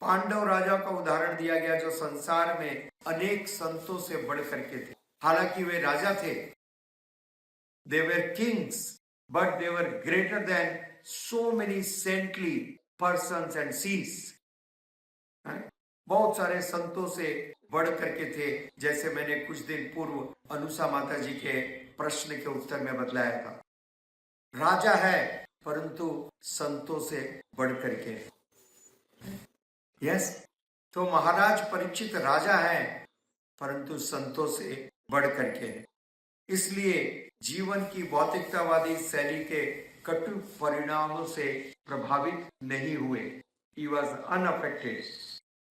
पांडव राजा का उदाहरण दिया गया जो संसार में अनेक संतों से बढ़ करके थे। हालांकि वे राजा थे, they were kings, but they were greater than so many saintly persons and सीज। बहुत सारे संतों से बढ़ करके थे, जैसे मैंने कुछ दिन पूर्व अनुषा माता जी के प्रश्न के उत्तर में बतलाया था। राजा है परंतु संतों से बढ़ करके। यस, तो महाराज परीक्षित राजा है परंतु संतों से बढ़ करके। इसलिए जीवन की भौतिकतावादी शैली के कटु परिणामों से प्रभावित नहीं हुए। He was unaffected.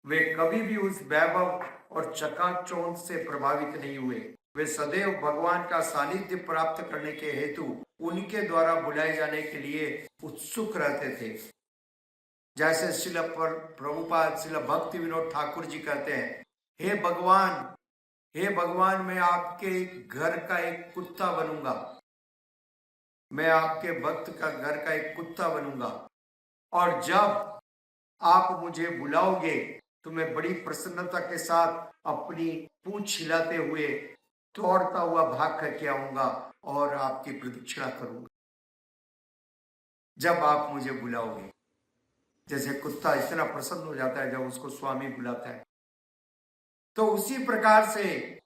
वे कभी भी उस वैभव और चकाचौंध से प्रभावित नहीं हुए। वे सदैव भगवान का सानिध्य प्राप्त करने के हेतु उनके द्वारा बुलाए जाने के लिए उत्सुक रहते थे। जैसे श्रील प्रभुपाद, श्रील भक्ति विनोद ठाकुर जी कहते हैं, हे भगवान, मैं आपके घर का एक कुत्ता बनूंगा, मैं आपके भक्त का घर का एक कुत्ता बनूंगा, और जब आप मुझे बुलाओगे तो मैं बड़ी प्रसन्नता के साथ अपनी पूंछ हिलाते हुए दौड़ता हुआ भाग करके आऊंगा और आपकी प्रदक्षिणा करूंगा जब आप मुझे बुलाओगे। जैसे कुत्ता इतना प्रसन्न हो जाता है जब उसको स्वामी बुलाता है, तो उसी प्रकार से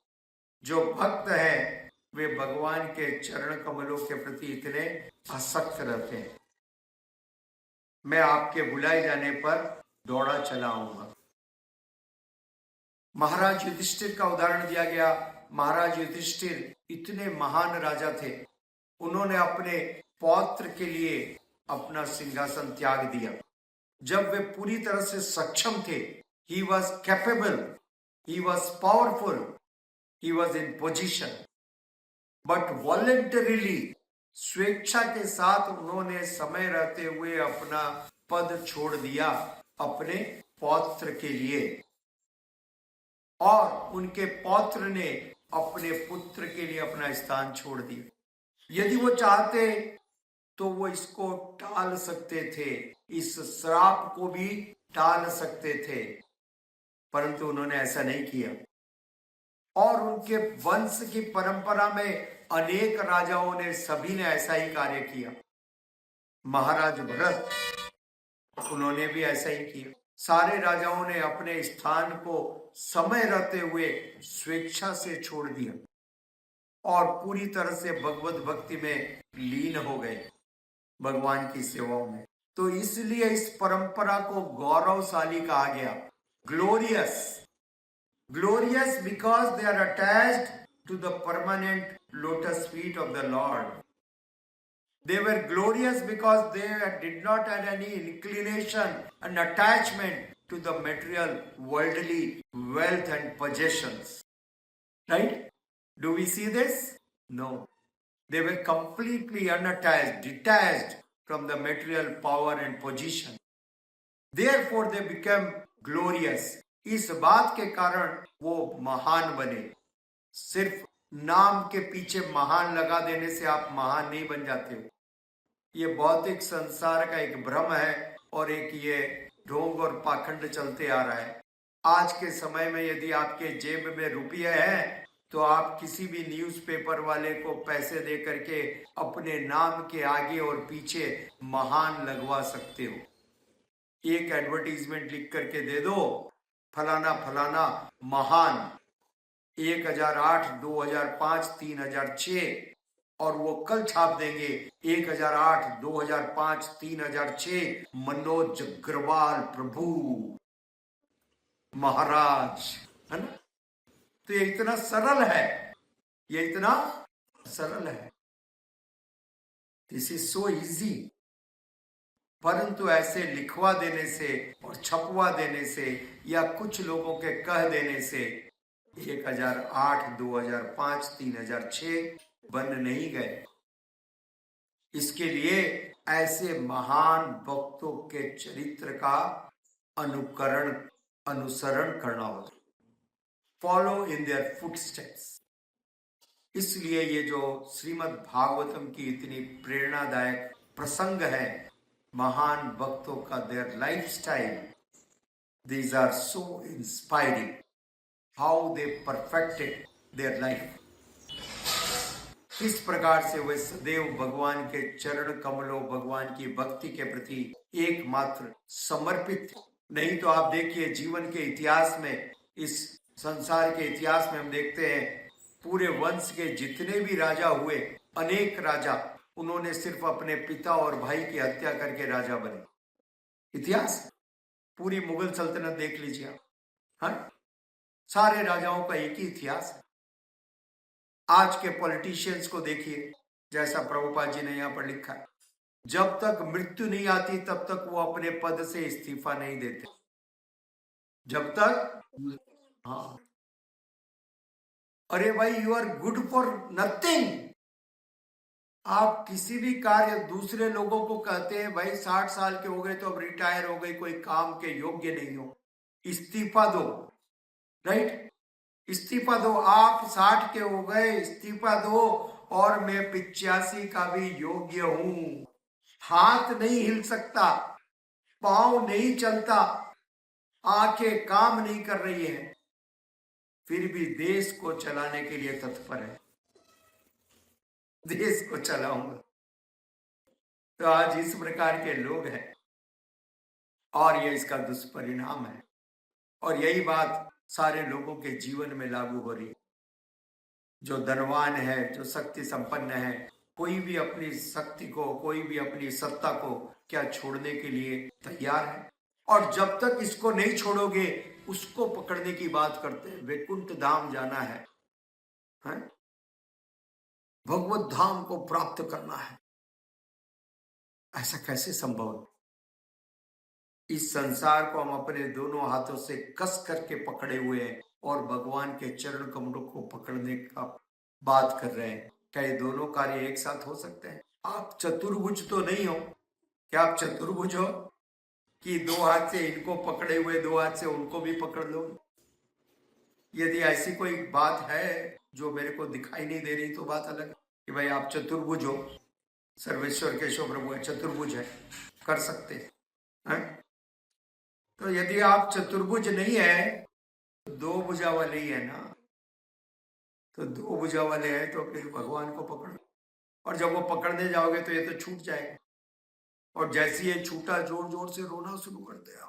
जो भक्त है वे भगवान के चरण कमलों के प्रति इतने आसक्त रहते हैं। मैं आपके बुलाए जाने पर दौड़ा चला आऊंगा। महाराज युधिष्ठिर का उदाहरण दिया गया। महाराज युधिष्ठिर इतने महान राजा थे, उन्होंने अपने पौत्र के लिए अपना सिंहासन त्याग दिया। जब वे पूरी तरह से सक्षम थे, he was capable, he was powerful, he was in position, but voluntarily, स्वेच्छा के साथ उन्होंने समय रहते हुए अपना पद छोड़ दिया अपने पौत्र के लिए, और उनके पौत्र ने अपने पुत्र के लिए अपना स्थान छोड़ दिया। यदि वो चाहते तो वो इसको टाल सकते थे, इस श्राप को भी टाल सकते थे, परंतु उन्होंने ऐसा नहीं किया। और उनके वंश की परंपरा में अनेक राजाओं ने, सभी ने ऐसा ही कार्य किया। महाराज भरत, उन्होंने भी ऐसा ही किया। सारे राजाओं ने अपने स्थान को समय रहते हुए स्वेच्छा से छोड़ दिया और पूरी तरह से भगवत भक्ति में लीन हो गए, भगवान की सेवाओं में। तो इसलिए इस परंपरा को गौरवशाली कहा गया, glorious. Glorious because they are attached to the permanent lotus feet of the lord. They were glorious because they did not have any inclination and attachment to the material, worldly wealth and possessions. Right? Do we see this? No. They were completely unattached, detached from the material power and position. Therefore, they became glorious. इस बात के कारण वो महान बने। सिर्फ नाम के पीछे महान लगा देने से आप महान नहीं बन जाते हो। ये भौतिक संसार का एक भ्रम है और एक ये ढोंग और पाखंड चलते आ रहा है। आज के समय में यदि आपके जेब में रुपये हैं तो आप किसी भी न्यूज़पेपर वाले को पैसे दे करके अपने नाम के आगे और पीछे महान लगवा सकते हो। एक एडवर्टीजमेंट लिख करके दे दो, फलाना फलाना महान, 1008, 2005, 3006, और वो कल छाप देंगे 1008, 2005, 3006, मनोज अग्रवाल प्रभु महाराज, है ना। तो ये इतना सरल है, ये इतना सरल है, दिस इज सो इजी। परंतु ऐसे लिखवा देने से और छपवा देने से या कुछ लोगों के कह देने से 1008, 2005, 3006 बन नहीं गए। इसके लिए ऐसे महान भक्तों के चरित्र का अनुसरण करना होगा, फॉलो इन देयर फुटस्टेप्स। इसलिए ये जो श्रीमद् भागवतम की इतनी प्रेरणादायक प्रसंग है, महान भक्तों का there lifestyle, These are so inspiring how they perfected their life. किस प्रकार से वे सदैव भगवान के चरण कमलों, भगवान की भक्ति के प्रति एकमात्र समर्पित थे। नहीं तो आप देखिए जीवन के इतिहास में, इस संसार के इतिहास में हम देखते हैं पूरे वंश के जितने भी राजा हुए, अनेक राजा, उन्होंने सिर्फ अपने पिता और भाई की हत्या करके राजा बने। इतिहास पूरी मुगल सल्तनत देख लीजिए आप, हाँ, सारे राजाओं का एक ही इतिहास है। आज के पॉलिटिशियंस को देखिए, जैसा प्रभुपाद जी ने यहाँ पर लिखा है, जब तक मृत्यु नहीं आती तब तक वो अपने पद से इस्तीफा नहीं देते। जब तक, हाँ, अरे भाई, you are good for nothing. आप किसी भी कार्य, दूसरे लोगों को कहते हैं भाई 60 साल के हो गए तो अब रिटायर हो गए, कोई काम के योग्य नहीं हो, इस्तीफा दो, राइट? इस्तीफा दो। आप 60 के हो गए, इस्तीफा दो, और मैं 85 का भी योग्य हूं। हाथ नहीं हिल सकता, पांव नहीं चलता, आंखें काम नहीं कर रही है, फिर भी देश को चलाने के लिए तत्पर है। देश को चलाऊंगा। तो आज इस प्रकार के लोग हैं और ये इसका दुष्परिणाम है। और यही बात सारे लोगों के जीवन में लागू हो रही है। जो धनवान है, जो शक्ति संपन्न है, कोई भी अपनी शक्ति को, कोई भी अपनी सत्ता को क्या छोड़ने के लिए तैयार है। और जब तक इसको नहीं छोड़ोगे, उसको पकड़ने की बात करते हैं। वैकुंठ धाम जाना है, भगवत धाम को प्राप्त करना है, ऐसा कैसे संभव है? इस संसार को हम अपने दोनों हाथों से कस करके पकड़े हुए हैं और भगवान के चरण कमलों को पकड़ने का बात कर रहे हैं। क्या ये दोनों कार्य एक साथ हो सकते हैं? आप चतुर्भुज तो नहीं हो। क्या आप चतुर्भुज हो कि दो हाथ से इनको पकड़े हुए, दो हाथ से उनको भी पकड़ लो? यदि ऐसी कोई बात है जो मेरे को दिखाई नहीं दे रही तो बात अलग है कि भाई आप चतुर्भुज हो। सर्वेश्वर केशव प्रभु है, चतुर्भुज है, कर सकते हैं। तो यदि आप चतुर्भुज नहीं है तो दो भुजा वाले ही है ना। तो दो भुजा वाले हैं तो फिर भगवान को पकड़ो, और जब वो पकड़ने जाओगे तो ये तो छूट जाएगा। और जैसे ये छूटा, जोर जोर से रोना शुरू कर दे।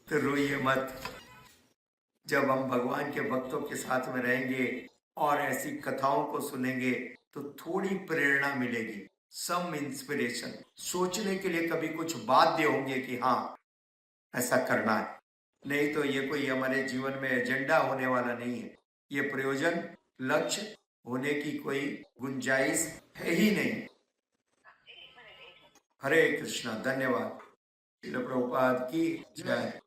तो रोइए मत। जब हम भगवान के भक्तों के साथ में रहेंगे और ऐसी कथाओं को सुनेंगे तो थोड़ी प्रेरणा मिलेगी, सम इंस्पिरेशन, सोचने के लिए कभी कुछ बाध्य होंगे कि हाँ ऐसा करना है। नहीं तो ये कोई हमारे जीवन में एजेंडा होने वाला नहीं है। ये प्रयोजन, लक्ष्य होने की कोई गुंजाइश है ही नहीं। हरे कृष्णा। धन्यवाद। श्रील प्रभुपाद की जय।